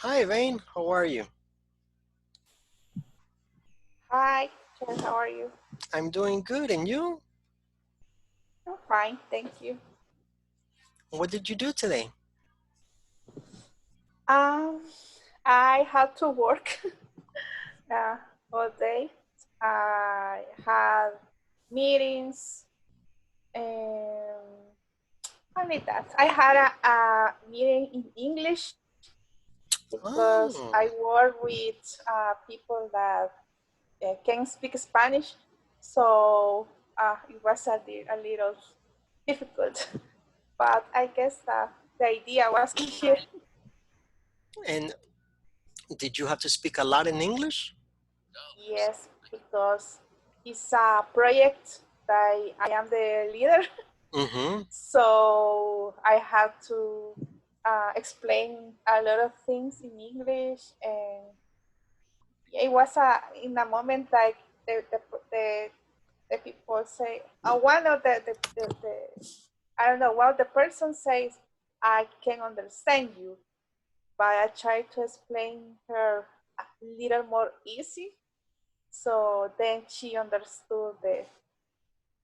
Hi, Vane. How are you? Hi, Jen, how are you? I'm doing good. And you? I'm fine, thank you. What did you do today? Um, I had to work uh, all day. I had meetings and only that. I had a meeting in English because Oh, I work with people that can speak Spanish, so it was a little difficult. But I guess the idea was clear. and did you have to speak a lot in English? Yes, because it's a project that I am the leader. Mm-hmm. So I had to explain a lot of things in English, and it was in a moment like the, the people say, one of the I don't know what the person says, I can understand you, but I try to explain her a little more easy. So then she understood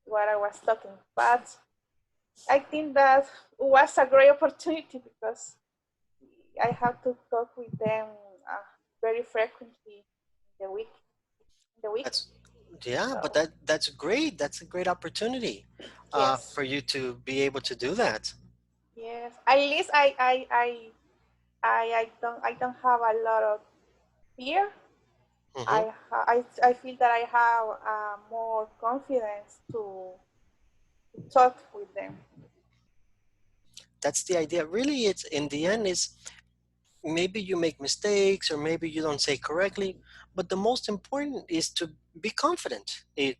what I was talking. But I think that was a great opportunity because I have to talk with them very frequently in the week. In the week. That's yeah, but So that's great. That's a great opportunity yes, for you to be able to do that. yes. At least I don't have a lot of fear. Mm-hmm. I feel that I have more confidence to talk with them. That's the idea. Really, it's in the end is maybe you make mistakes or maybe you don't say correctly, but the most important is to be confident. Yeah.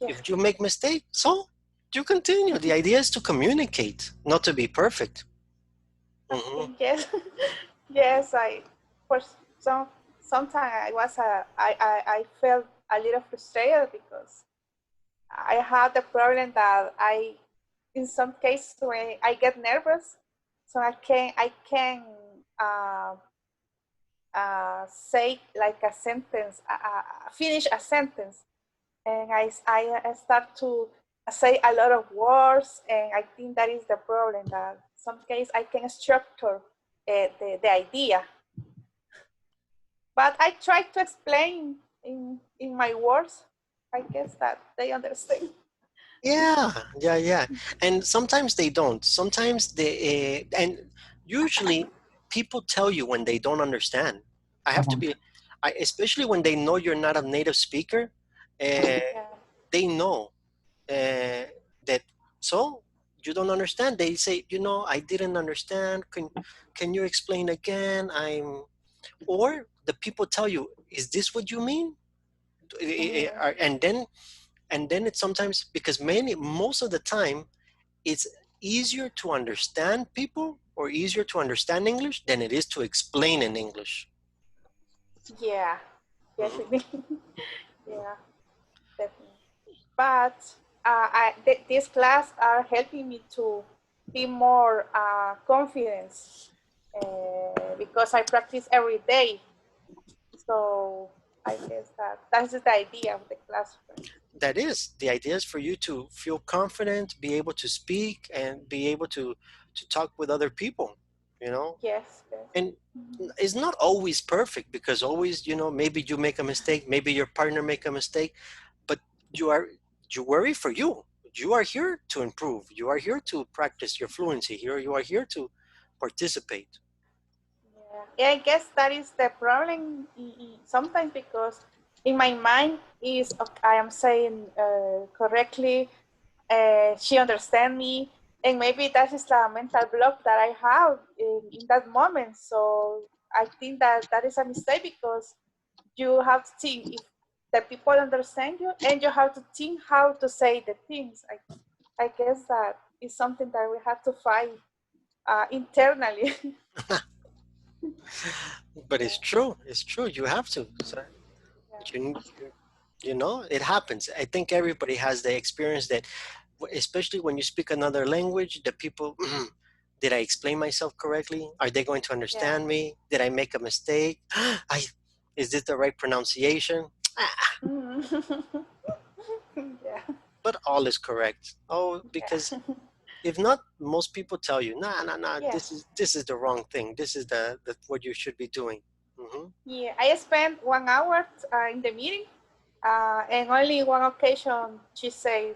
If you make mistakes, so you continue. The idea is to communicate, not to be perfect. Okay. Hmm. Yes. Yes. For some sometimes I felt a little frustrated because I had the problem that I in some cases when I get nervous, so I can uh, say like a sentence, finish a sentence, and I start to say a lot of words, and I think that is the problem. That some case I can structure the idea, but I try to explain in my words. I guess that they understand. Yeah, yeah, yeah. And sometimes they don't. Sometimes and usually people tell you when they don't understand. I have to be, especially when they know you're not a native speaker, uh, Yeah. they know that. So you don't understand. They say, I didn't understand. Can you explain again? Or the people tell you, is this what you mean? Mhm. And then it's sometimes because most of the time it's easier to understand people or easier to understand English than it is to explain in English. Yeah. Yes, Mhm. it is. Yeah, definitely. But this class are helping me to be more confidence because I practice every day. So I guess that's the idea of the class. That is the idea is for you to feel confident, be able to speak, and be able to talk with other people. You know, Yes, yes. and Mhm. it's not always perfect because always maybe you make a mistake, maybe your partner make a mistake, but you are you worry for you. You are here to improve. You are here to practice your fluency. Here you are here to participate. Yeah. Yeah, I guess that is the problem sometimes because in my mind is okay, I am saying correctly. She understand me, and maybe that is a mental block that I have in that moment. So I think that that is a mistake because you have to think if the people understand you, and you have to think how to say the things. I guess that is something that we have to fight internally. But Yeah, it's true. It's true. You have to. So yeah. you, it happens. I think everybody has the experience that, especially when you speak another language, the people Did I explain myself correctly? Are they going to understand me? Did I make a mistake? Is this the right pronunciation? Yeah. But all is correct. Oh, because Yeah. if not, most people tell you, nah, Yeah. this is the wrong thing. This is the what you should be doing. Yeah. I spent 1 hour in the meeting, and only one occasion she said,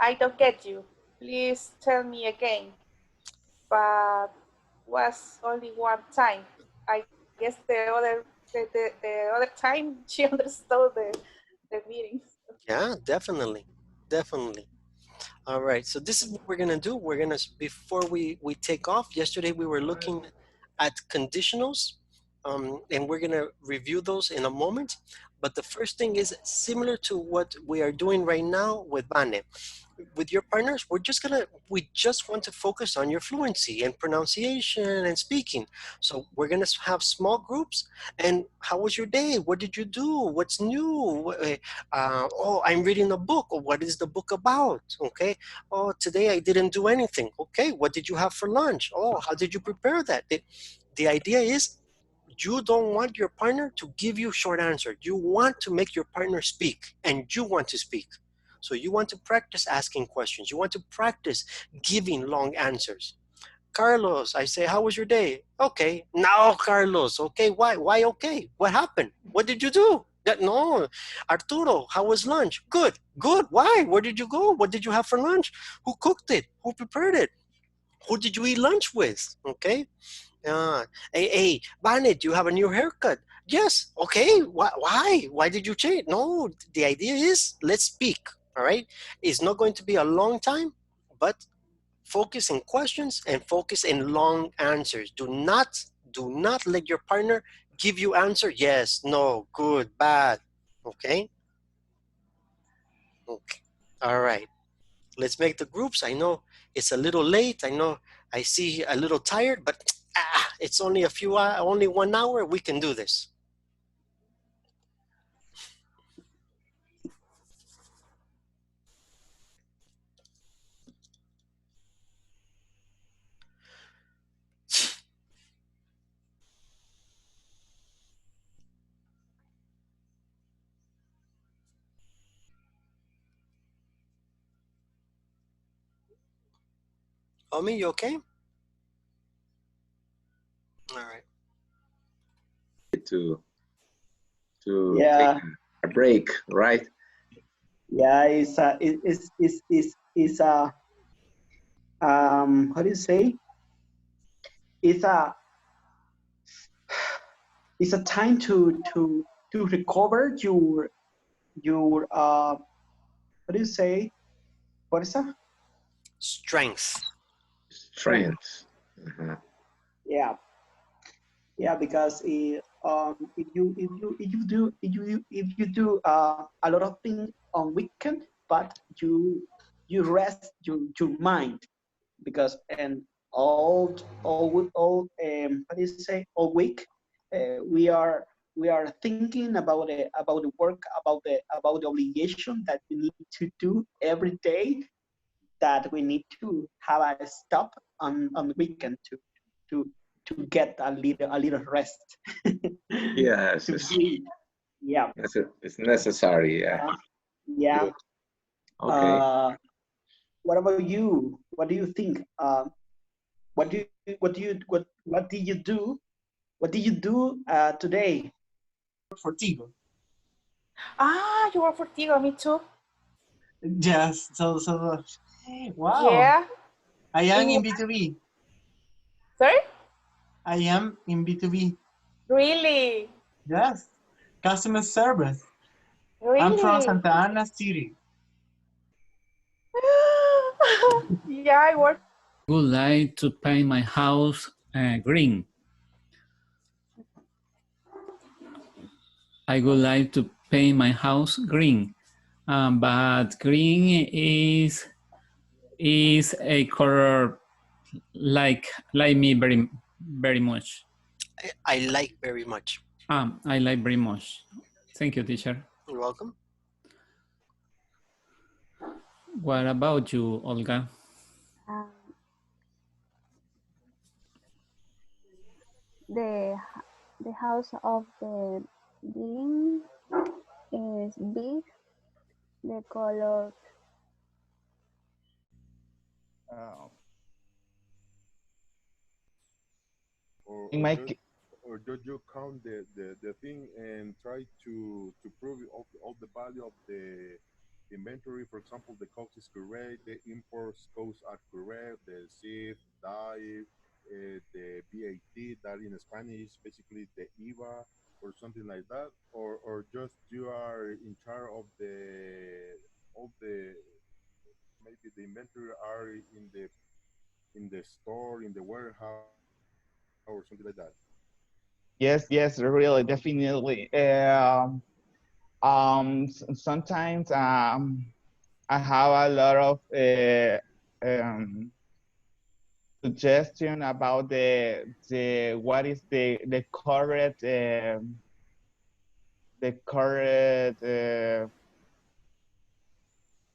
I don't get you. Please tell me again. But was only one time. I guess the other time she understood the meeting. Yeah, definitely, definitely. All right, so this is what we're gonna do. We're gonna, before we take off, yesterday we were looking at conditionals, and we're gonna review those in a moment. But the first thing is similar to what we are doing right now with Vane. With your partners, we just want to focus on your fluency and pronunciation and speaking. So we're gonna have small groups. And how was your day? What did you do? What's new? Oh, I'm reading a book. Or what is the book about? Okay. Oh, today I didn't do anything. Okay. What did you have for lunch? Oh, how did you prepare that? The idea is you don't want your partner to give you short answer. You want to make your partner speak, and you want to speak. So you want to practice asking questions. You want to practice giving long answers. Carlos, I say, how was your day? Okay. No, Carlos. Okay. Why okay? What happened? What did you do? No. Arturo, how was lunch? Good. Good. Why? Where did you go? What did you have for lunch? Who cooked it? Who prepared it? Who did you eat lunch with? Okay. Hey, Vane, do you have a new haircut? Yes. Okay. Why? Why did you change? No, the idea is let's speak. All right. It's not going to be a long time, but focus in questions and focus in long answers. Do not let your partner give you answer. Yes, no, good, bad. Okay. Okay. All right. Let's make the groups. I know it's a little late. I know I see a little tired, but it's only only 1 hour. We can do this. Omi, you okay? All right. To take Yeah, a break, right? yeah, it's a how do you say? It's a it's a time to recover your what do you say? What is that? Strength. Strength. Strengths. Uh-huh. Yeah, yeah, because if you do a lot of things on weekend, but you rest your mind because and how do you say all week we are thinking about the work about the obligation that we need to do every day that we need to have a stop on the weekend to to get a little rest. Yes, To breathe. Yeah. it's necessary. Yeah. Yeah. Good. Okay. Uh, what about you? What do you think? What did you do? What did you do today? For Tigo. You work for Tigo, me too. Yes. So. Wow. Yeah. I am In in B2B. Sorry? I am in B2B. Really? Yes. Customer service. I'm from Really? Santa Ana City. Yeah, I work. Would like to paint my house green. I would like to paint my house green, but green is a color like me very much. I like very much. I like very much. Thank you, teacher. You're welcome. What about you, Olga? The the house of the building is big. The color Uh, or in or my just or just you count the thing and try to prove all the value of the inventory. For example, the cost is correct, the imports costs are correct, the seed, dye, the VAT, that in Spanish basically the IVA or something like that, or just you are in charge of the all the maybe the inventory are in the store, in the warehouse, or something like that. yes, yes, really, definitely. Sometimes I have a lot of suggestion about the what is the correct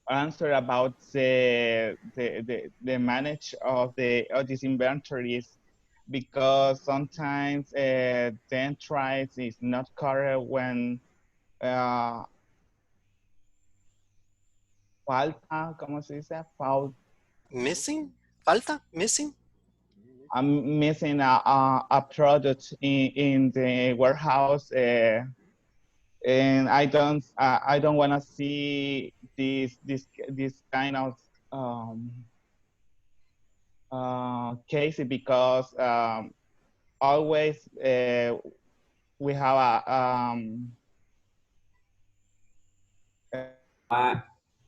answer about the manage of these inventories, because sometimes the entries is not correct when uh, falta, ¿cómo se dice? Missing? Falta? Missing? I'm missing a product in the warehouse, and I don't want to see this kind of cases, because always we have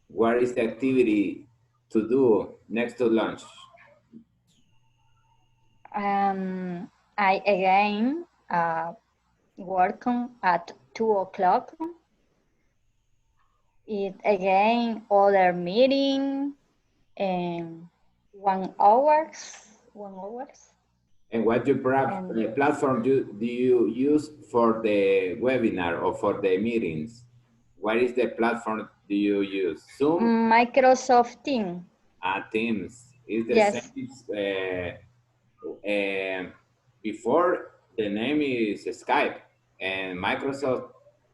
What is the activity to do next to lunch? I again working at 2 o'clock. It again other meeting and 1 hours. 1 hours. And what platform do you use for the webinar or for the meetings? What is the platform do you use? Zoom? Microsoft Teams. Teams. Is the Yes. same. Before the name is Skype, and Microsoft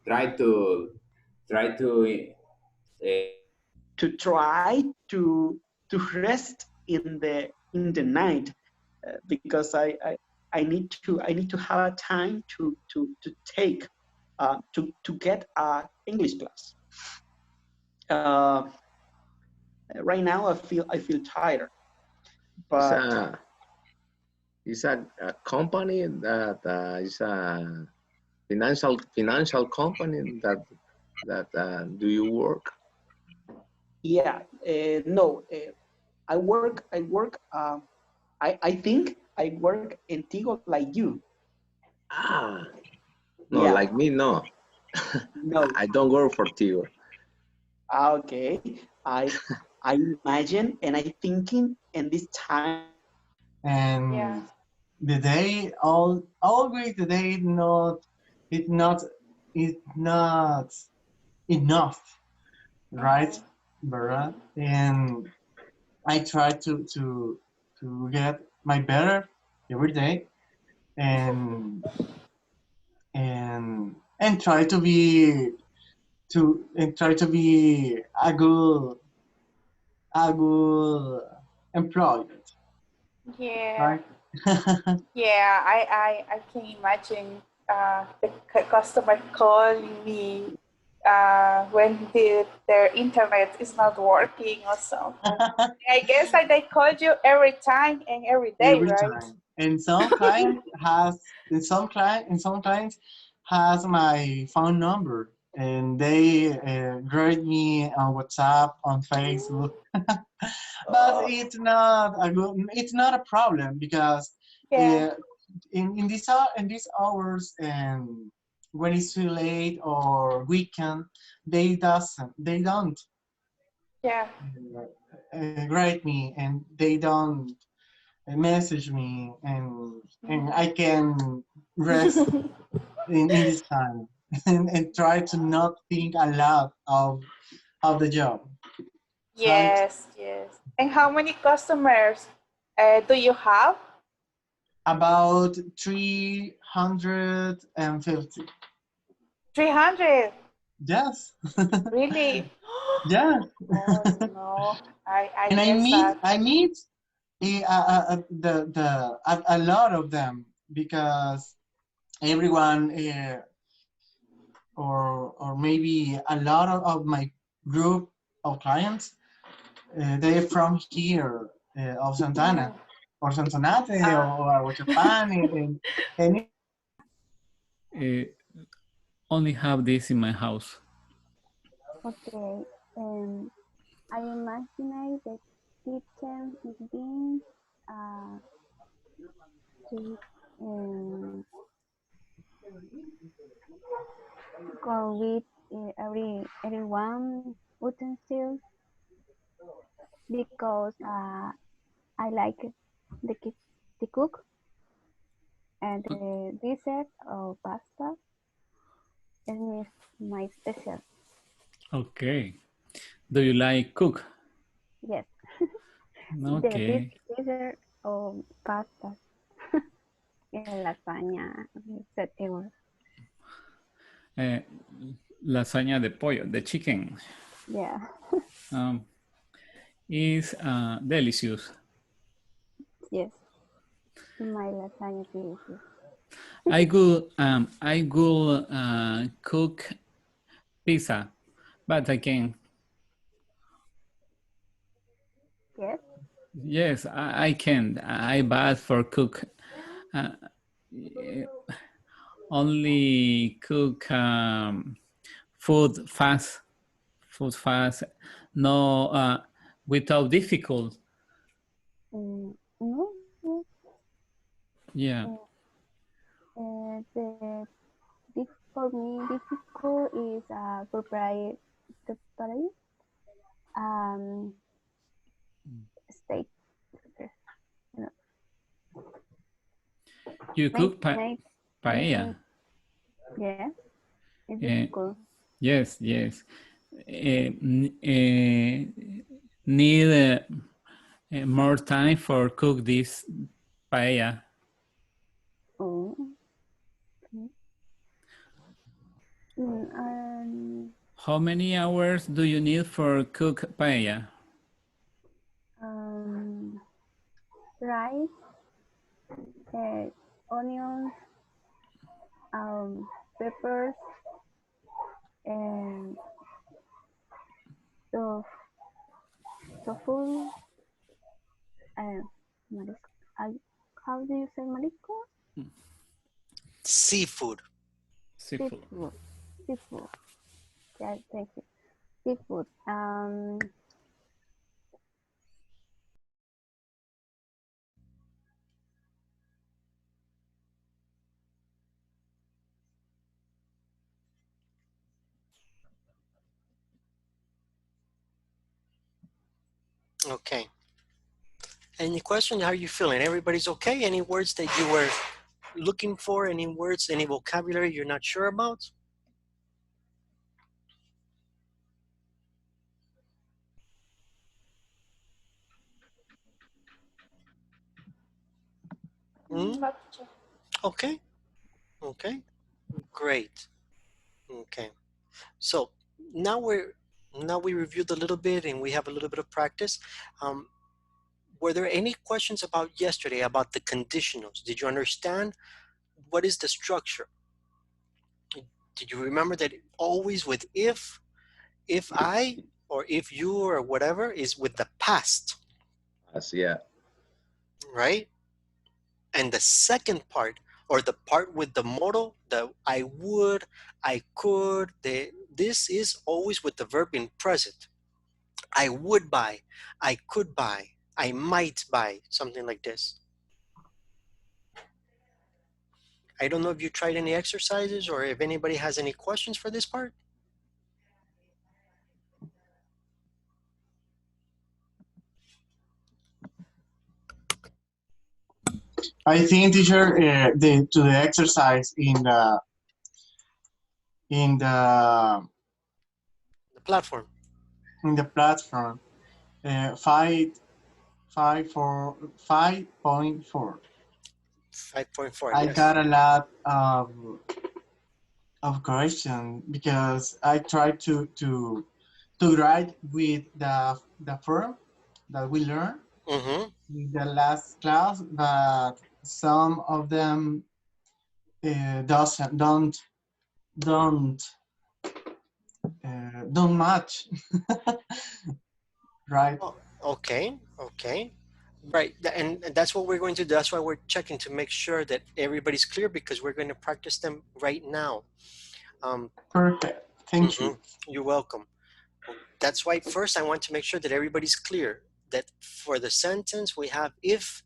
tried to try to rest in the night, because I need to have a time to take to get a English class. Right now I feel tired, but it's a company that is a financial company that do you work? yeah, no, I work I think I work in Tigo like you. No, Yeah. like me, no. No. I don't work for Tigo. Okay, I imagine and I thinking in this time, and Yeah. the day always the day it's not enough, right, Vera? And I try to get my better every day, and try to be a good employee, Yeah. right? Yeah, I can imagine the customer calling me when their internet is not working or something. I guess that they call you every time and every day, Every right? time. And some clients has my phone number, and they grade me on WhatsApp, on Facebook. But it's not a problem, because Yeah. in these hours, and when it's too late or weekend, they don't Yeah. grade me, and they don't message me, and I can rest in this time, and try to not think a lot of the job. Right? Yes, yes. And how many customers do you have? About 350. 300. Yes. Really? Yes. Oh no, I And guess that. I meet a lot of them because everyone or maybe a lot of my group of clients they're from here of Santana or Sonsonate or Japan and Uh, only have this in my house. Okay. I imagine the kitchen is being to go with everyone utensils because I like the cook and the dessert or pasta is my special. Okay. Do you like cook? Yes. Okay. The dessert or pasta, lasagna, etc. Lasaña de pollo, the chicken, Yeah. is delicious. Yes. My lasagna is delicious. I could cook pizza, but I can. Yes. Yes, I can. I bad for cook. Only cook food fast. Food fast. No, without difficult. No. Yeah. For me, difficult is prepare steak. You know, You cook paella. Yeah, it's difficult. Yes, yes. Need more time for cook this paella. Oh. How many hours do you need for cook paella? Rice, onions, peppers, and tofu, how do you say marisco? Seafood. Seafood. Yeah, thank you. Seafood. Okay. Any question? How are you feeling? Everybody's okay? Any words that you were looking for? Any words, any vocabulary you're not sure about? Okay. Okay. Great. Okay. So now we reviewed a little bit and we have a little bit of practice. Were there any questions about yesterday about the conditionals? Did you understand what is the structure? Did you remember that always with if I, or if you, or whatever is with the past? Yeah. Right? And the second part, or the part with the modal, the I would, I could, this is always with the verb in present. I would buy, I could buy, I might buy, something like this. I don't know if you tried any exercises or if anybody has any questions for this part. I think, teacher, to the exercise in the platform. In the platform, 5.4. 5.4, I yes. got a lot of questions because I tried to write with the form that we learned Mm-hmm. in the last class, but some of them don't match. Right. Oh, okay, okay. Right, and that's what we're going to do. That's why we're checking to make sure that everybody's clear because we're going to practice them right now. Perfect. Thank Mm-hmm. you. You're welcome. That's why first I want to make sure that everybody's clear that for the sentence we have if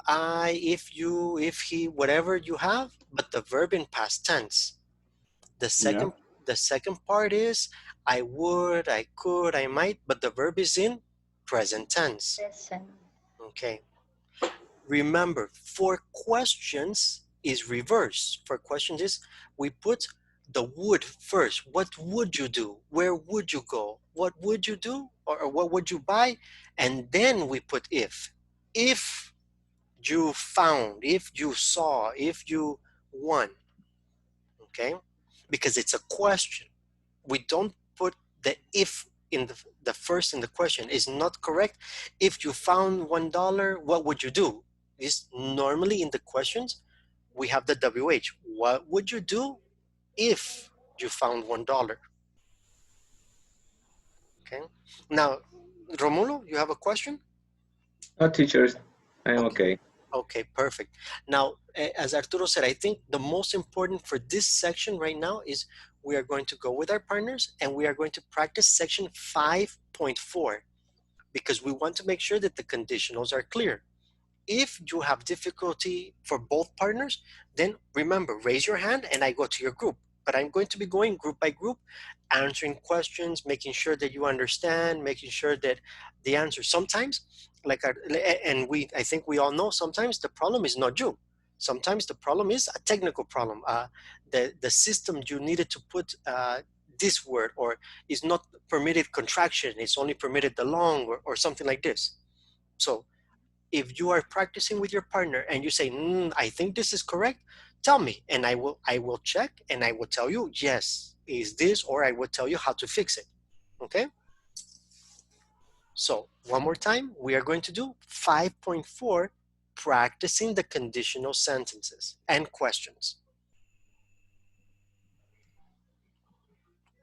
I, if you, if he, whatever you have, but the verb in past tense. The second part is I would, I could, I might, but the verb is in present tense. Present. Okay. Remember, for questions is reverse. For questions is we put the would first. What would you do? Where would you go? What would you do? Or what would you buy? And then we put if. If you found, if you saw, if you won. Okay? Because it's a question. We don't put the if in the first in the question. Is not correct. If you found $1, what would you do? Is normally in the questions we have the WH. What would you do if you found $1? Okay. Now, Romulo, you have a question? No, teachers, I'm Okay. okay. Okay, perfect. Now, as Arturo said, I think the most important for this section right now is we are going to go with our partners and we are going to practice section 5.4 because we want to make sure that the conditionals are clear. If you have difficulty for both partners, then remember, raise your hand and I go to your group. But I'm going to be going group by group, answering questions, making sure that you understand, making sure that the answer sometimes, I think we all know, sometimes the problem is not you. Sometimes the problem is a technical problem. The system you needed to put this word or is not permitted contraction, it's only permitted the long or something like this. So if you are practicing with your partner and you say, I think this is correct, tell me, and I will check and I will tell you, yes, is this, or I will tell you how to fix it. Okay? So one more time, we are going to do 5.4, practicing the conditional sentences and questions.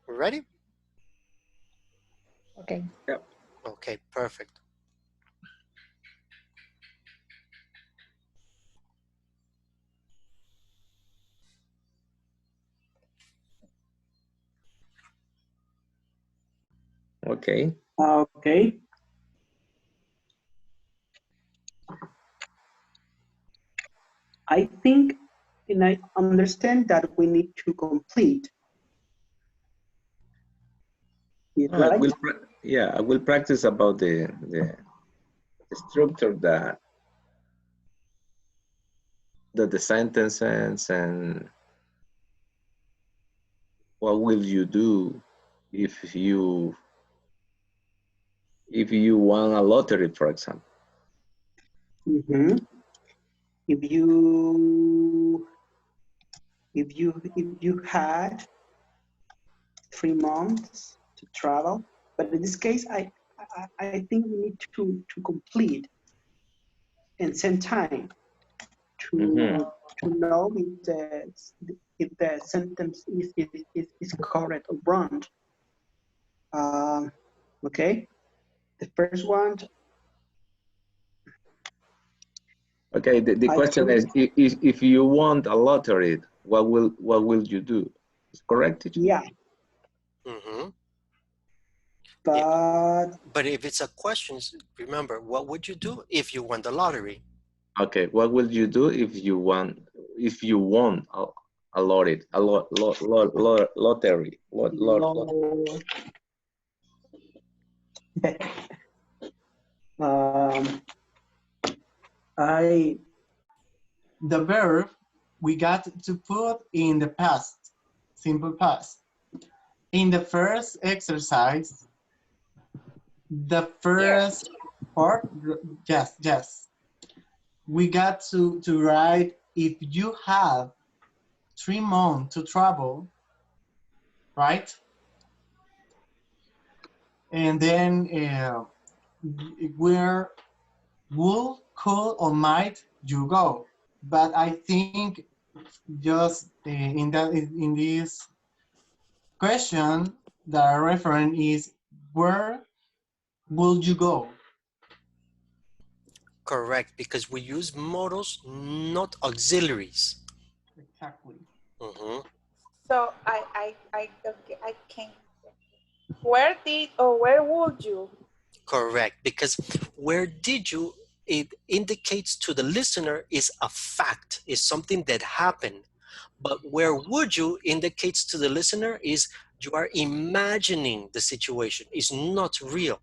Ready? Okay. Yep. Okay, perfect. Okay. Okay. I think and I understand that we need to complete. I Right? will, I will practice about the structure that the sentences and what will you do if you won a lottery, for example. Mm-hmm. If you had 3 months to travel, but in this case, I think we need to complete and send time to know if the sentence is correct or wrong. Okay, the first one. Okay, the question is if you want a lottery, what will you do? Is correct, teacher? Yeah. Mm-hmm. But if it's a question, remember, what would you do if you won the lottery? Okay, what will you do if you won a lottery? The verb we got to put in the past, simple past. In the first exercise, the first part, yes. we got to write if you have 3 months to travel, right? And then where will, could, or might you go? But I think just in this question, the reference is where will you go? Correct, because we use modals, not auxiliaries. Exactly. So I can't. Where did or where would you? Correct, because where did you, it indicates to the listener is a fact, is something that happened. But where would you indicates to the listener is you are imagining the situation, is not real.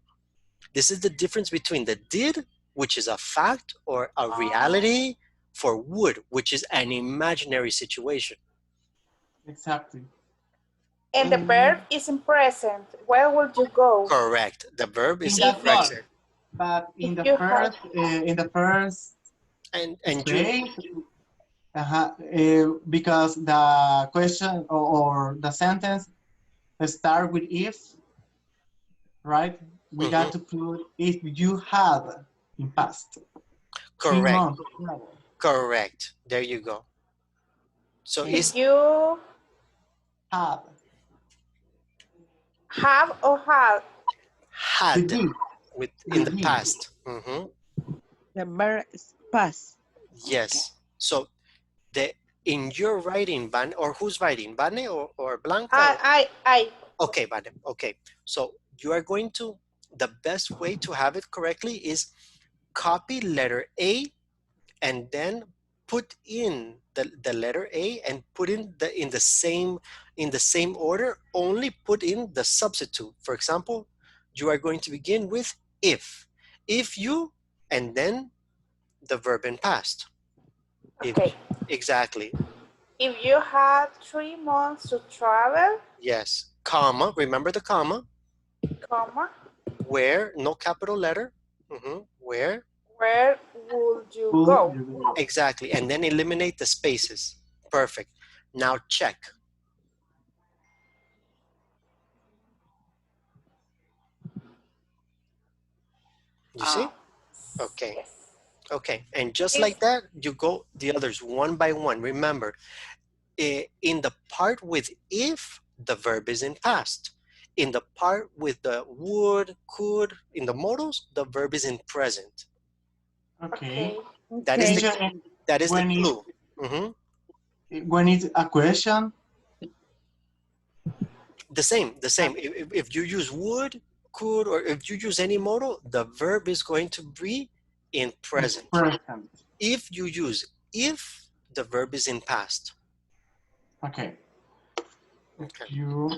This is the difference between the did, which is a fact or a reality, for would, which is an imaginary situation. Exactly. And the verb is in present. Where would you go? Correct. The verb is in that present. But in If the you first, and stage, because the question or the sentence start with if, right? We got to put if you had in past. Correct. 3 months. Correct. There you go. So if you have or had? Had with in the past. The verb is past. Yes. So the in your writing, Van, or who's writing, Vane or Blanca? I. Okay, Vane. Okay. So you are going to, the best way to have it correctly is copy letter A and then put in the letter A and put in the same order, only put in the substitute. For example, you are going to begin with if you, and then the verb in past. Okay. Exactly. If you had 3 months to travel. Yes. Comma. Remember the comma. Comma. Where, no capital letter. Where Would you go? Exactly. And then eliminate the spaces. Perfect. Now check. You see? Okay. Yes. Okay. And just like that, you go the others one by one. Remember, in the part with if, the verb is in past. In the part with the would, could, in the modals, the verb is in present. Okay. That is the clue. When it's a question? The same. If you use would, could, or if you use any modal, the verb is going to be in present. If you use if, the verb is in past. Okay. Okay. You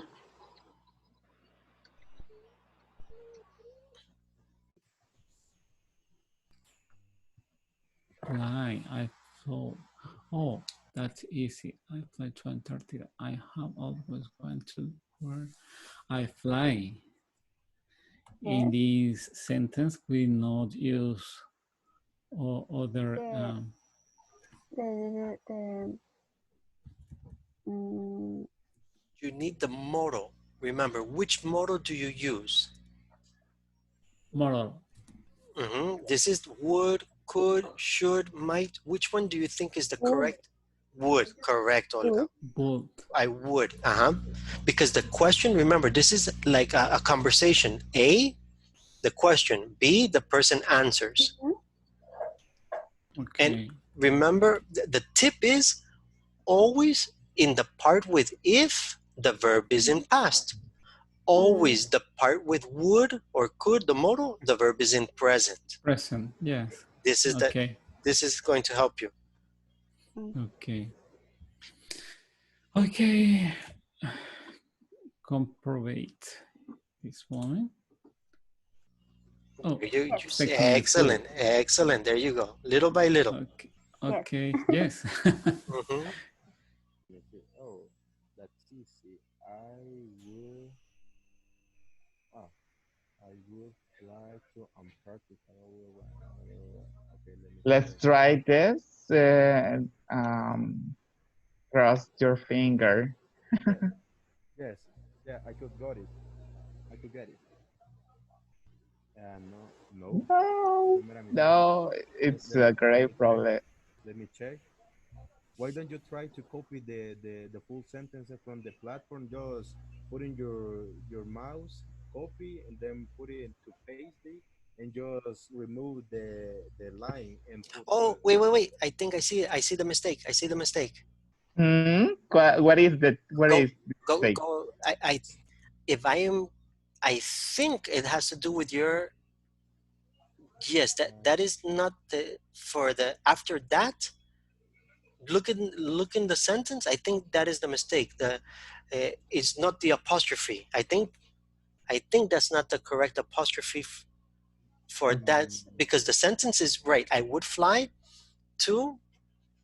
Fly. I thought, oh, that's easy. I fly to Antarctica. I have always wanted to where I fly. In this sentence, we not use other. You need the modal. Remember, which modal do you use? Modal. This is would, could, should, might. Which one do you think is the correct? Would. Correct, Olga. Would. I would. Because the question, remember, this is like a conversation. A, the question. B, the person answers. Okay. And remember, the tip is always in the part with if, the verb is in past. Always the part with would or could, the modal, the verb is in present. Present, yes. This is this is going to help you. Okay. Okay. Comprovate this one. Oh, you see, excellent, excellent. There you go. Little by little. Okay. Okay. Yes. Oh, that's easy. I will fly to Antarctica. Okay, Let's try this. Cross your finger. Yes. Yeah, I could got it. I could get it. No, no. No, Primera mitad. no, it's a Let me great check. problem. Let me check. Why don't you try to copy the full sentences from the platform? Just put in your mouse, copy, and then put it into paste it, and just remove the line and put Oh, wait. I think I see it. I see the mistake. I see the mistake. What is the Go, mistake? go. If I am, I think it has to do with your, yes, that is not the, for the, after that, look in the sentence. I think that is the mistake. It's not the apostrophe. I think that's not the correct apostrophe for that, because the sentence is right. I would fly to,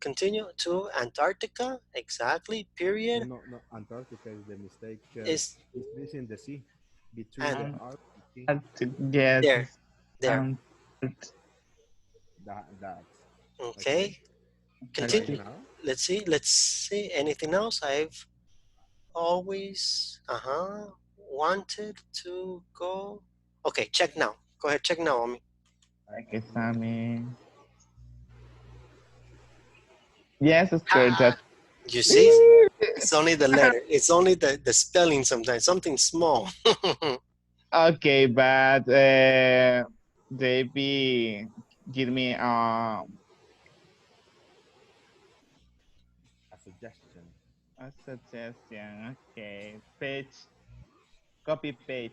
continue to Antarctica, exactly, no, period, no, no. Antarctica is the mistake because is, it's missing the C between the and R and T. Yes, there, there. um, That's okay. Okay, Right continue. now, Let's see, anything else? I've always, wanted to go. Okay, check now. Go ahead, check now, Omi. okay, Sammy. Yes, it's good. Ah, you see? It's only the letter. It's only the spelling sometimes, something small. Okay, but JP, give me a suggestion. a suggestion. Okay, page, copy page.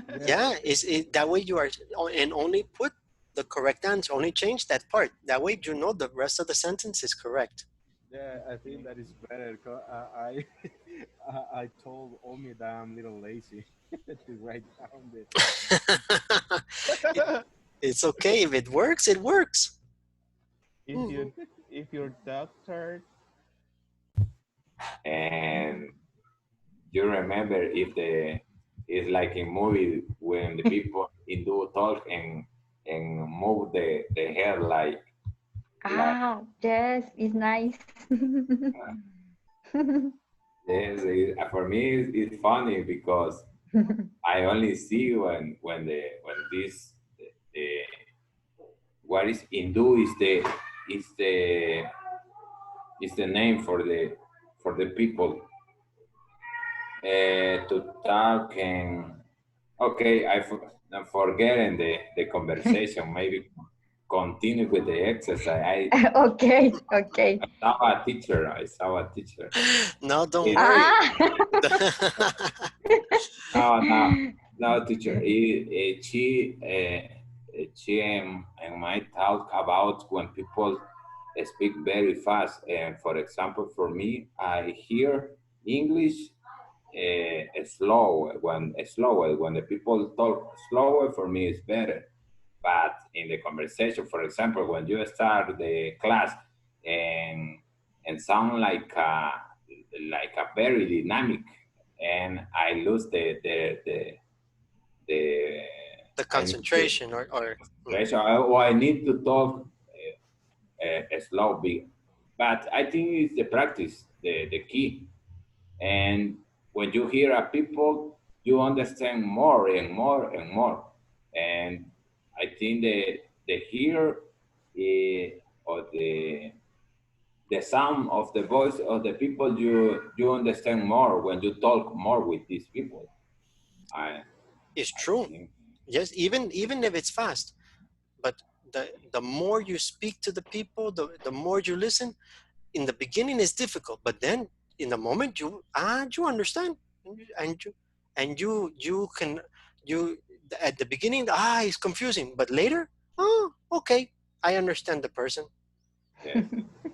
Yeah, Yeah, is it that way you are, and only put the correct answer, only change that part. That way you know the rest of the sentence is correct. yeah. I think that is better. 'Cause I told Omi that I'm a little lazy to write down the. It- it's okay. If it works, it works. if you if your doctor And you remember if the it's like in movie when the people in do talk and move the head like Ah, yes, it's nice. yes, for me it's funny because I only see when this the what is Hindu is the is the name for the people to talk and okay I'm forgetting the conversation maybe continue with the exercise. Okay, okay. I saw a teacher. No, don't It, worry. Ah, no, teacher. She and might talk about when people speak very fast. And for example, for me, I hear English slower. When the people talk slower, for me, it's better. But in the conversation, for example, when you start the class and sound like a very dynamic, and I lose the The I need the concentration, or concentration. I need to talk slow, but I think it's the practice, the key. And when you hear a people, you understand more and more and more. And I think the hear or the sound of the voice of the people, you understand more when you talk more with these people. it's I true. think Yes, even if it's fast, but the more you speak to the people, the more you listen. In the beginning, it's difficult, but then in the moment you understand, and you can, you at the beginning, it's confusing, but later, okay, I understand the person. yes,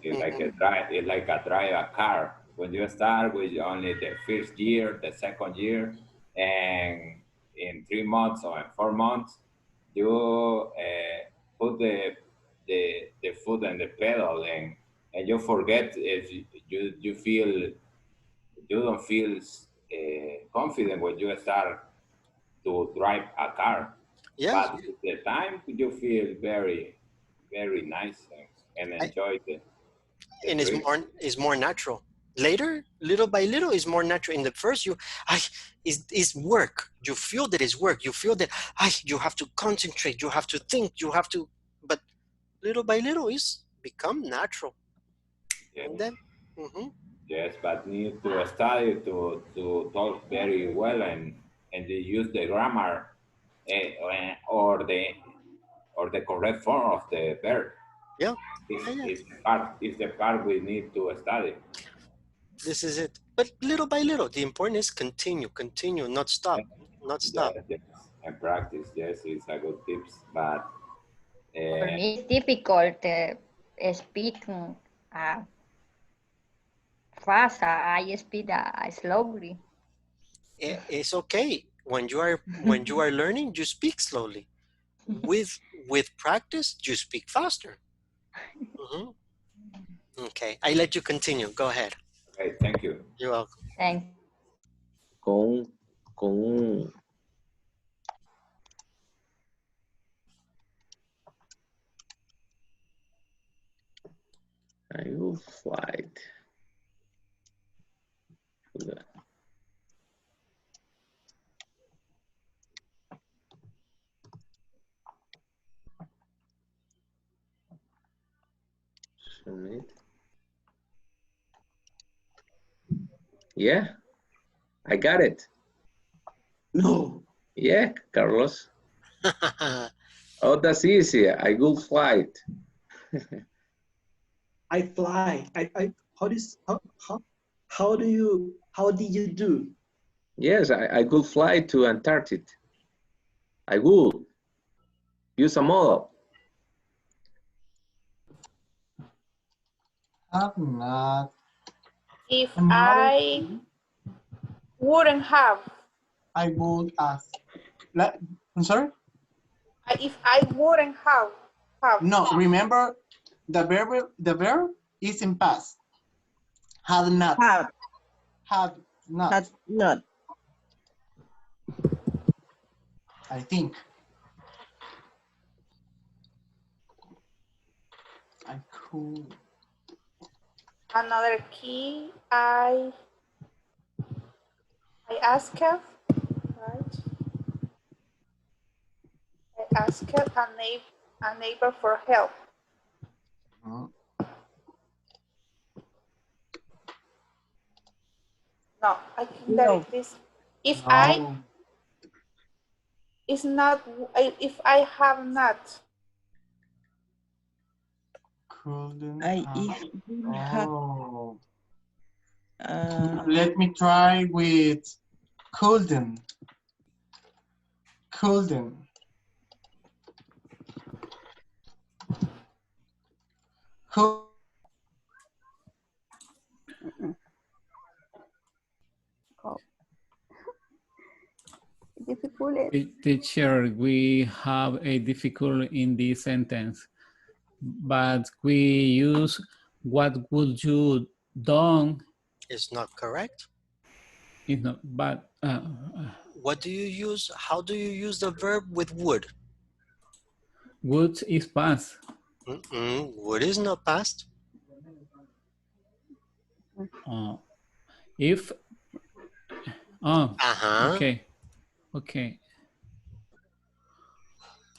it's like Mhm. it's like a drive a car. When you start with only the first year, the second year, and in 3 months or in 4 months, you put the foot and the pedal, and you forget if you feel you don't feel confident when you start to drive a car. Yes, But with the time, you feel very very nice and enjoy the and trip. it's more natural. Later, little by little, is more natural. In the first, is work. You feel that it's work. You feel that you have to concentrate. You have to think. You have to. But little by little, it's become natural. Yes. And then, yes, but need to study to talk very well and they use the grammar or the correct form of the verb. Yeah. It's the part we need to study. This is it. But little by little, the important is continue, not stop, not stop. Yes. And practice, yes, it's a good tips. But for me, it's difficult speaking fast. I speak slowly. It's okay. When you are learning, you speak slowly. With practice, you speak faster. Okay, I let you continue. Go ahead. Okay, thank you. You're welcome. Thanks. Con un I will flight. Submit. Yeah, I got it. No. Yeah, Carlos. Oh, that's easy. I will flight. I fly. How did you do? Yes, I could fly to Antarctica. I would use a model. Have not. If I wouldn't have. I would ask. I'm sorry? If I wouldn't have. No, remember the verb is in past. Had not. Had not. Had not. I think. I could. Another key, I asked, right? I asked a neighbor for help. No, I think that it is. If I is not, if I have not. Couldn't have. Let me try with couldn't. Couldn't. Difficult. Teacher, we have a difficult in this sentence, but we use what would you done. It's not correct. It's not, but what do you use? How do you use the verb with would? Would is past. Would is not past. If. Okay. Okay.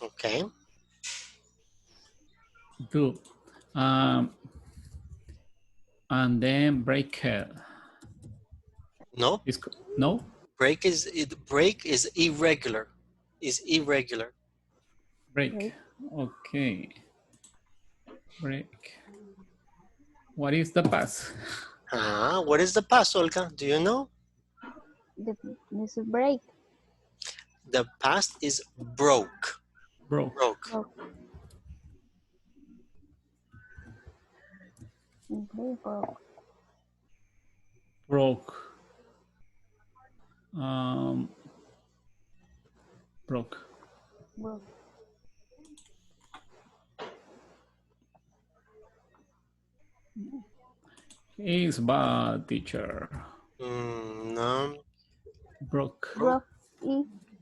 Okay. Do. And then break it. No. No. Break is irregular. Is irregular. Break. Okay. Break. What is the past? What is the past, Olga? Do you know? This is break. The past is broke. Broke. Broke. Broke. Is bad, teacher. No. Broke.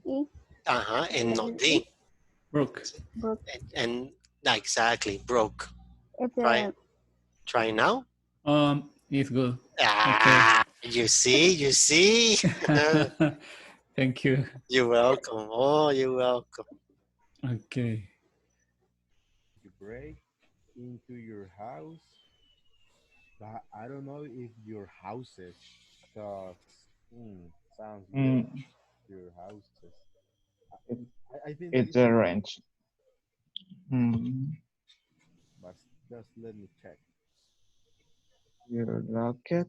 E. And not D. Broke. And Exactly, broke. It's Try now. It's good. Ah, you see. Thank you. You're welcome. Oh, you're welcome. Okay. You break into your house, but I don't know if your houses, because sounds good. Your houses. I think that It's is a incorrect, range. but just let me check. You lock it.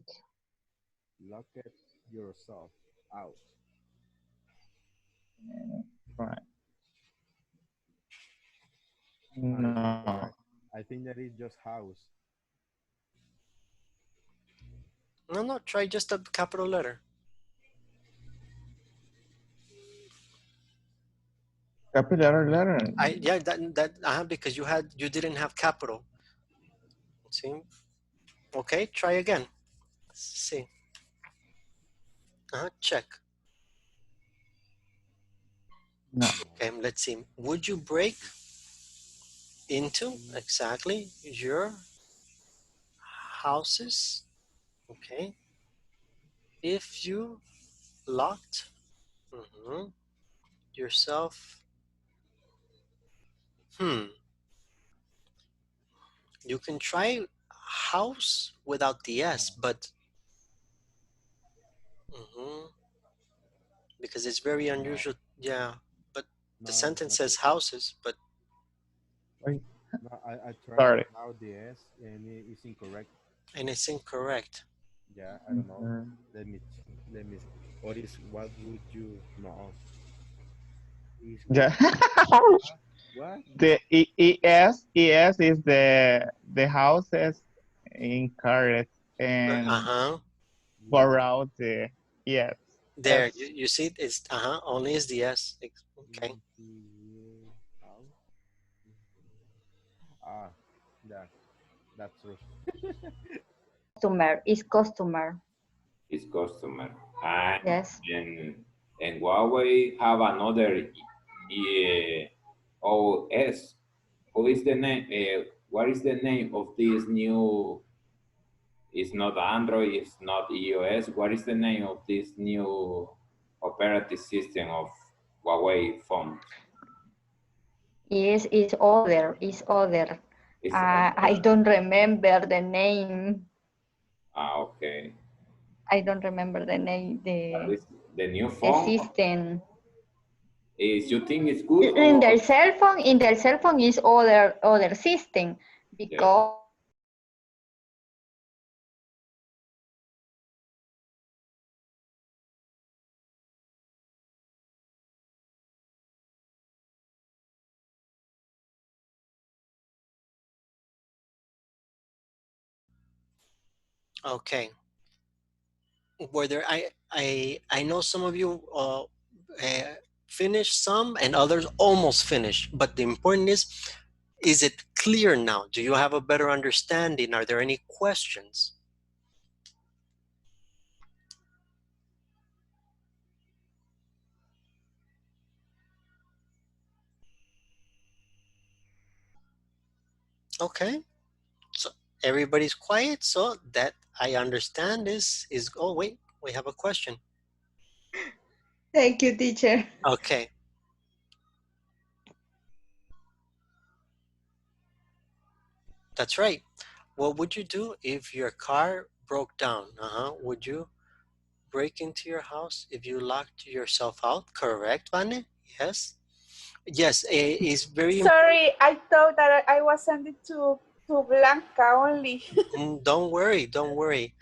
Lock it yourself out. Right. Ah, it's No. incorrect. I think that is just house. No, try just a capital letter. Capital letter. Yeah, because you didn't have capital. See? Okay, try again. See. Check. No. Okay, let's see. Would you break into exactly your houses? Okay. If you locked yourself, you can try house without the S, but because it's very unusual. Yeah, but the No, it's sentence not says good. houses, but Wait. No, I tried Sorry. now the S and it is incorrect. and it's incorrect. Yeah, I don't know. Let me. What would you know? Is Yeah. what? The ES is the houses incorrect and borrow the yes. There, you see, it's only is the S. Okay. Ah, yeah, that's true. Customer is customer. It's customer. And, Yes. and Huawei have another OS. Who is the name? What is the name of this new? It's not Android. It's not iOS. What is the name of this new operating system of Huawei phones? Is other. It's I don't remember the name. Okay. I don't remember the name. What is the new The phone? system. Is you think it's good In or? their cell phone is other system because. Okay. Were there? I know some of you finished some, and others almost finished. But the important is it clear now? Do you have a better understanding? Are there any questions? Okay. So everybody's quiet. So that I understand is. Oh wait, we have a question. Thank you, teacher. Okay. That's right. What would you do if your car broke down? Would you break into your house if you locked yourself out? Correct, Vane? Yes. Yes, it's very Sorry, I thought that I was sending to Blanca only. important. Don't worry, don't worry.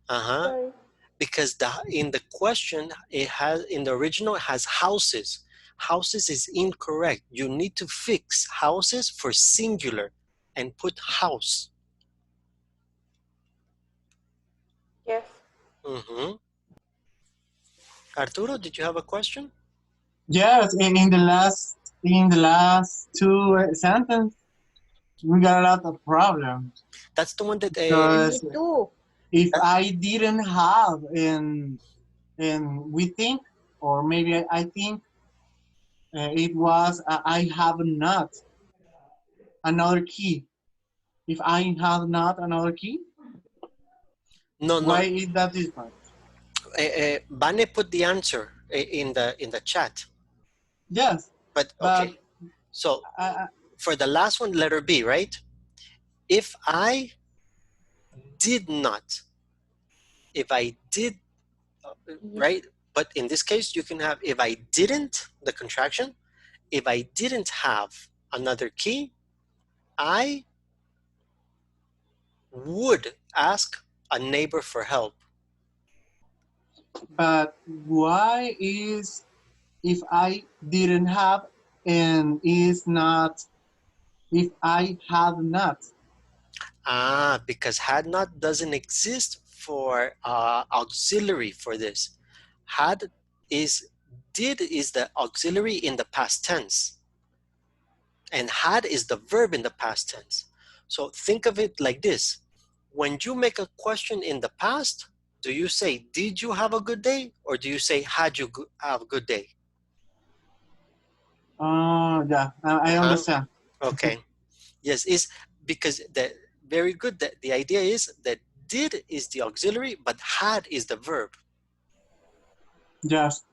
Sorry. Because in the question, in the original, it has houses. Houses is incorrect. You need to fix houses for singular and put house. Yes. Arturo, did you have a question? Yes, in the last two sentences, we got a lot of problems. That's the one that Because Me too. if I didn't have and we think, or maybe I think it was I have not. another key. If I have not another key, No, why no. is that different? Vane put the answer in the chat. Yes, But okay. So for the last one, letter B, right? If I did not, if I did, right? But in this case, you can have if I didn't, the contraction. If I didn't have another key, I would ask a neighbor for help. but why is if I didn't have and is not if I had not? Ah, because had not doesn't exist for auxiliary for this. Had is, did is the auxiliary in the past tense. And had is the verb in the past tense. So think of it like this. When you make a question in the past, do you say, did you have a good day? Or do you say, had you have a good day? Oh, yeah, I understand. Okay. Yes, is because the very good. The idea is that did is the auxiliary, but had is the verb. Yes.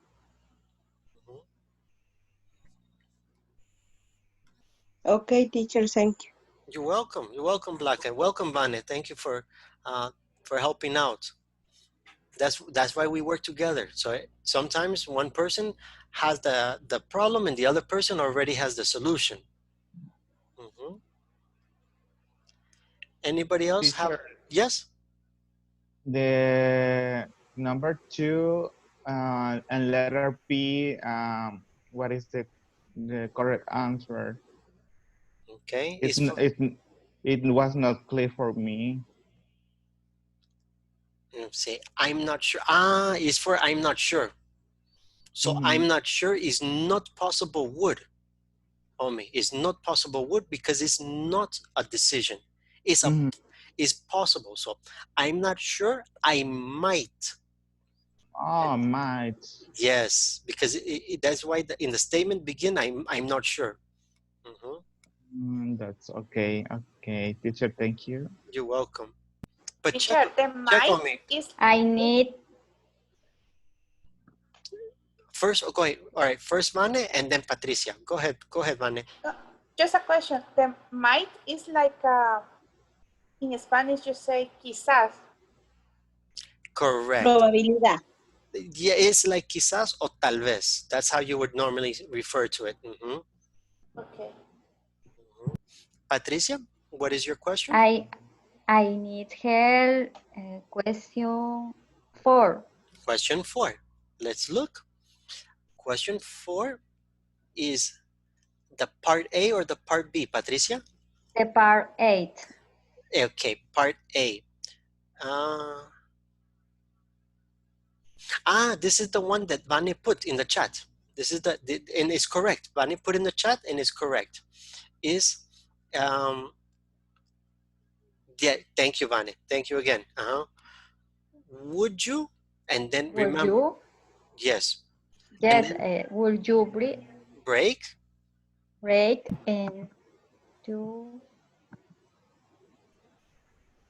Okay, teacher, thank you. You're welcome. You're welcome, Black, and welcome, Vane. Thank you for helping out. That's why we work together. So sometimes one person has the problem, and the other person already has the solution. Anybody else have? Yes. The number 2 and letter P. What is the correct answer? Okay. It was not clear for me. Say I'm not sure. Ah, is for I'm not sure. So I'm not sure is not possible would. Omi, is not possible would because it's not a decision. It's a is possible. So I'm not sure. I might. Oh, might. Yes, because that's why in the statement begin. I'm not sure. That's okay. Okay, teacher, thank you. You're welcome. But teacher, the might on me. is. I need. First, go ahead. All right, first Vane and then Patricia. Go ahead, Vane. Just a question. The might is like in Spanish you say quizás. Correct. Probabilidad. Yeah, it's like quizás o tal vez. That's how you would normally refer to it. Okay. Patricia, what is your question? I need help. Question 4. Question 4. Let's look. Question 4 is the part A or the part B, Patricia? The part 8. Okay, part A. This is the one that Vani put in the chat. This is and it's correct. Vani put in the chat and it's correct. Yeah, thank you, Vani. Thank you again. Would you, and then Would remember. you? Yes. Yes, would you break and do?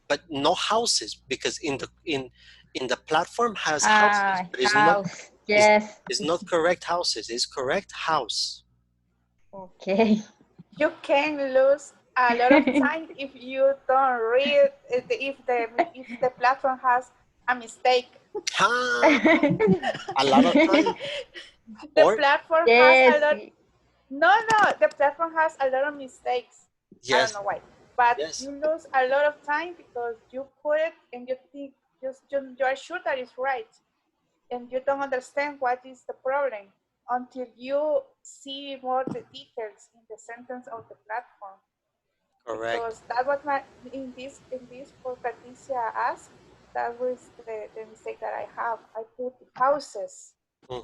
But no houses, because in the platform has houses, but house. Yes. It's not correct houses. It's correct house. Okay. You can lose a lot of time if you don't read if the platform has a mistake. A lot of time. The platform has a lot. No, the platform has a lot of mistakes. Yes. I don't know why, but you lose a lot of time because you put it and you think you are sure that it's right, and you don't understand what is the problem until you see more the details in the sentence of the platform. Correct. Because that was in this for Patricia asked, that was the mistake that I have. I put houses,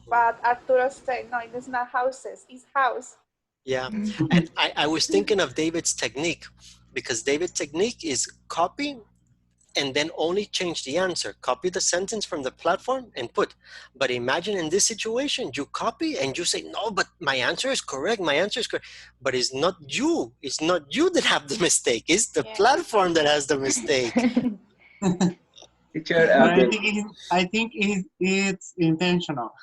but Arturo said no, it's not houses, it's house. Yeah, and I was thinking of David's technique, because David's technique is copy, and then only change the answer. Copy the sentence from the platform and put. But imagine in this situation, you copy and you say, no, but my answer is correct. My answer is correct. But it's not you. It's not you that have the mistake. It's the platform that has the mistake. Teacher, But I think it's intentional.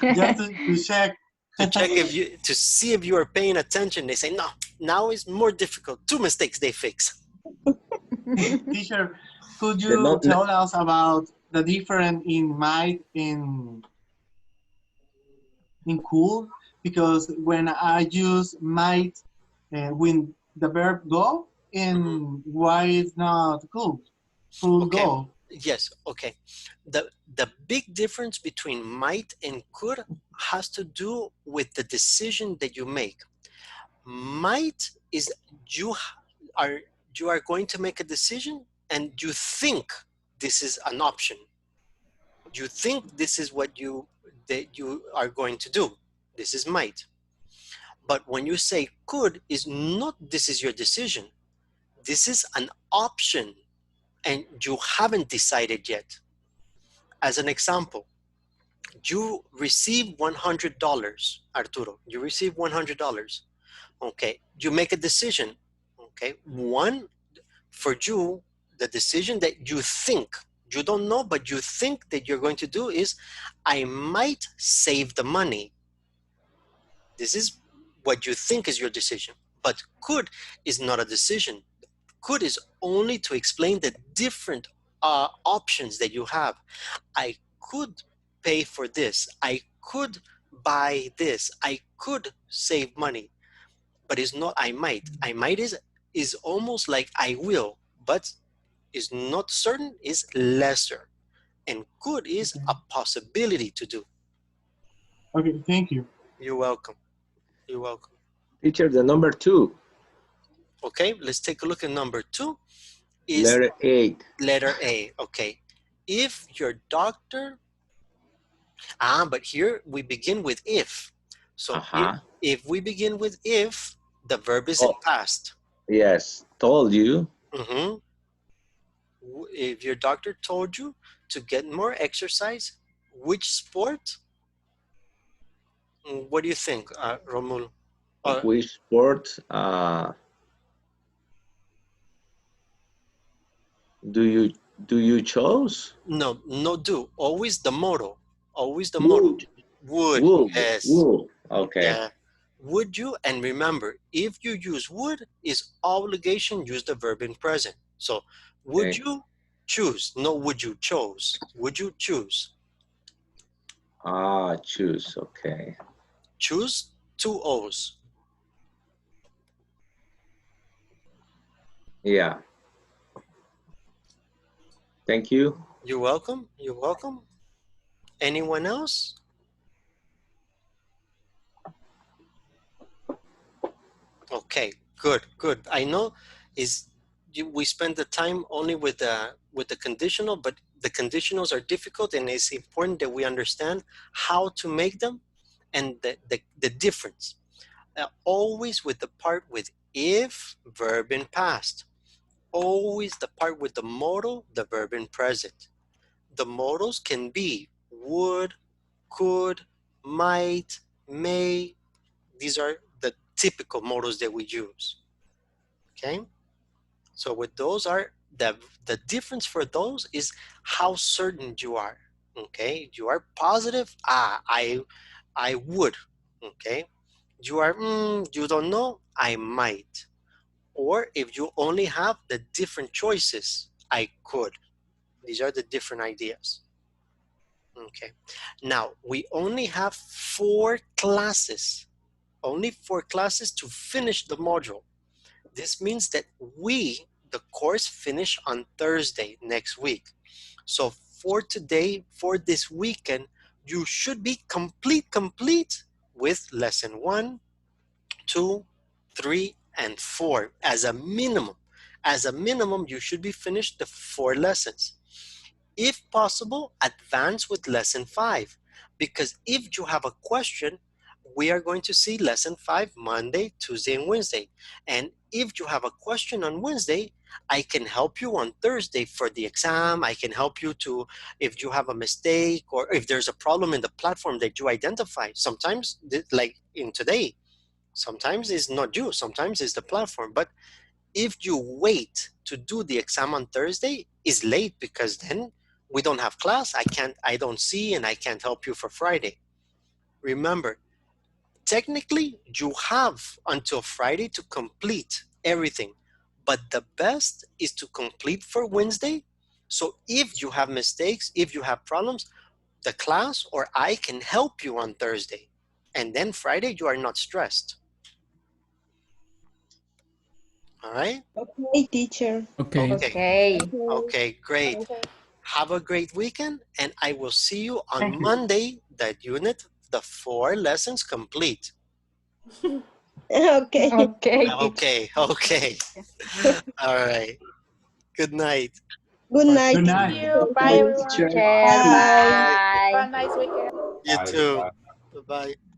Just to check. To see if you are paying attention. They say, no, now it's more difficult. 2 mistakes they fix. Teacher, could you tell us about the difference in might in could? Because when I use might when the verb go, and why it's not could go? Yes, okay. The big difference between might and could has to do with the decision that you make. Might is you are going to make a decision and you think this is an option. You think this is what you are going to do. This is might. But when you say could, is not this is your decision. This is an option and you haven't decided yet. As an example, you receive $100, Arturo. You receive $100. Okay, you make a decision. Okay, one, for you, the decision that you think, you don't know, but you think that you're going to do is, I might save the money. This is what you think is your decision. But could is not a decision. Could is only to explain the different options that you have. I could pay for this. I could buy this. I could save money. But it's not I might. I might is almost like I will, but is not certain, is lesser. And could is a possibility to do. Okay, thank you. You're welcome. You're welcome. Teacher, the number 2. Okay, let's take a look at number 2. Is letter A. Letter A, okay. If your doctor, but here we begin with if. So if we begin with if, the verb is in past. Yes, told you. If your doctor told you to get more exercise, which sport? What do you think, Romulo? Which sport do you chose? No, no do. Always the modal. Always the modal. Would. Yes. Would. Okay. Yeah. Would you? And remember, if you use would, is obligation, use the verb in present. So would you choose? No, would you chose? Would you choose? Choose. Okay. Choose, 2 O's. Yeah. Thank you. You're welcome. You're welcome. Anyone else? Okay, good, good. I know we spend the time only with the conditional, but the conditionals are difficult, and it's important that we understand how to make them and the difference. Always with the part with if, verb in past. Always the part with the modal, the verb in present. The modals can be would, could, might, may. These are the typical modals that we use. Okay, so with those are the difference for those is how certain you are. Okay, you are positive. I would. Okay, you are you don't know. I might. Or if you only have the different choices, I could. These are the different ideas. Okay, now we only have 4 classes. Only 4 classes to finish the module. This means that the course finish on Thursday next week. So for today, for this weekend, you should be complete with lesson 1, 2, 3, and 4 as a minimum. As a minimum, you should be finished the 4 lessons. If possible, advance with lesson 5, because if you have a question, we are going to see lesson 5 Monday, Tuesday, and Wednesday. And if you have a question on Wednesday, I can help you on Thursday for the exam. I can help you to, if you have a mistake or if there's a problem in the platform that you identify. Sometimes, like in today, sometimes it's not you, sometimes it's the platform. But if you wait to do the exam on Thursday, it's late because then we don't have class. I don't see, and I can't help you for Friday. Remember, technically, you have until Friday to complete everything, but the best is to complete for Wednesday. So if you have mistakes, if you have problems, the class or I can help you on Thursday. And then Friday, you are not stressed. All right? Okay, teacher. Okay. Okay. Okay, great. Okay. Have a great weekend, and I will see you on Thank you. Monday, that unit, the 4 lessons complete. Okay. Okay, teacher. Okay, okay. All right. Good night. Good night. Good Thank night. you. Bye, everyone. Teacher, Bye. bye. Have a nice weekend. You Bye. too. Bye. Bye-bye.